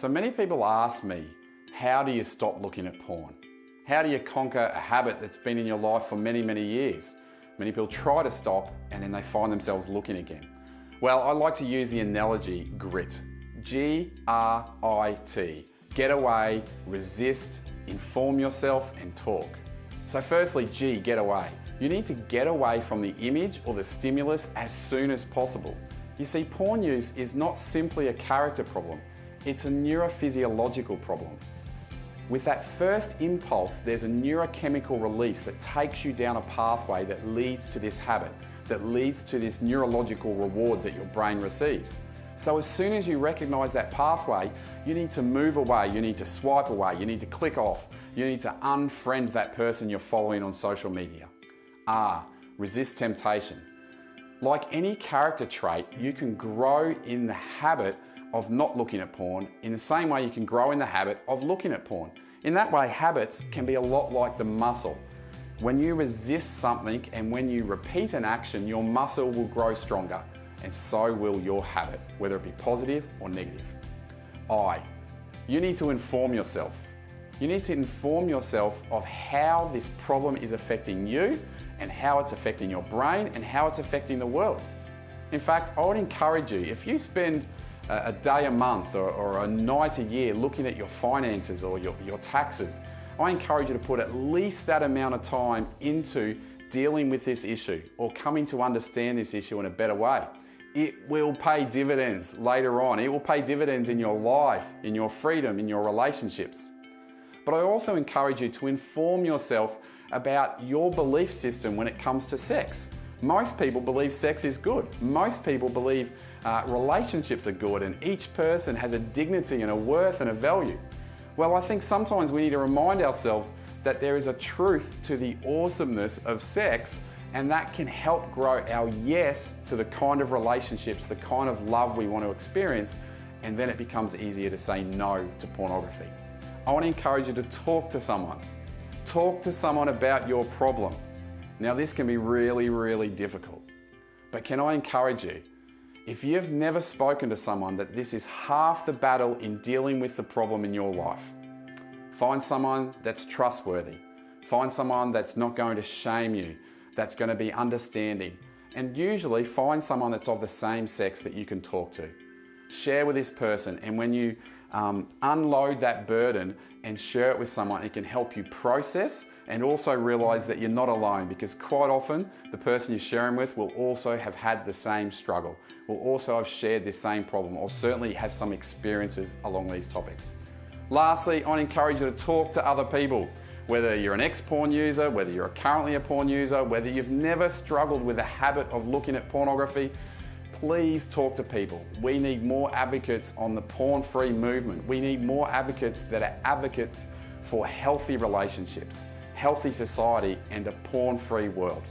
So many people ask me, how do you stop looking at porn? How do you conquer a habit that's been in your life for many, many years? Many people try to stop and then they find themselves looking again. Well, I like to use the analogy grit. G-R-I-T. Get away, resist, inform yourself and talk. So firstly, G, get away. You need to get away from the image or the stimulus as soon as possible. You see, porn use is not simply a character problem, it's a neurophysiological problem. With that first impulse, there's a neurochemical release that takes you down a pathway that leads to this habit, that leads to this neurological reward that your brain receives. So as soon as you recognize that pathway, you need to move away, you need to swipe away, you need to click off, you need to unfriend that person you're following on social media. R, resist temptation. Like any character trait, you can grow in the habit of not looking at porn in the same way you can grow in the habit of looking at porn. In that way, habits can be a lot like the muscle. When you resist something and when you repeat an action, your muscle will grow stronger, and so will your habit, whether it be positive or negative. I, you need to inform yourself. You need to inform yourself of how this problem is affecting you and how it's affecting your brain and how it's affecting the world. In fact, I would encourage you, if you spend a day a month or a night a year looking at your finances or your taxes, I encourage you to put at least that amount of time into dealing with this issue or coming to understand this issue in a better way. It will pay dividends later on. It will pay dividends in your life, in your freedom, in your relationships. But I also encourage you to inform yourself about your belief system when it comes to sex. Most people believe sex is good. Most people believe relationships are good and each person has a dignity and a worth and a value. Well, I think sometimes we need to remind ourselves that there is a truth to the awesomeness of sex, and that can help grow our yes to the kind of relationships, the kind of love we want to experience, and then it becomes easier to say no to pornography. I want to encourage you to talk to someone. Talk to someone about your problem. Now, this can be really, really difficult, but can I encourage you, if you've never spoken to someone, that this is half the battle in dealing with the problem in your life. Find someone that's trustworthy. Find someone that's not going to shame you, that's going to be understanding. And usually find someone that's of the same sex that you can talk to. Share with this person, and when you unload that burden and share it with someone, it can help you process and also realize that you're not alone, because quite often the person you're sharing with will also have had the same struggle, will also have shared this same problem, or certainly have some experiences along these topics. Lastly, I encourage you to talk to other people. Whether you're an ex-porn user, whether you're currently a porn user, whether you've never struggled with the habit of looking at pornography, please talk to people. We need more advocates on the porn-free movement. We need more advocates that are advocates for healthy relationships, healthy society, and a porn-free world.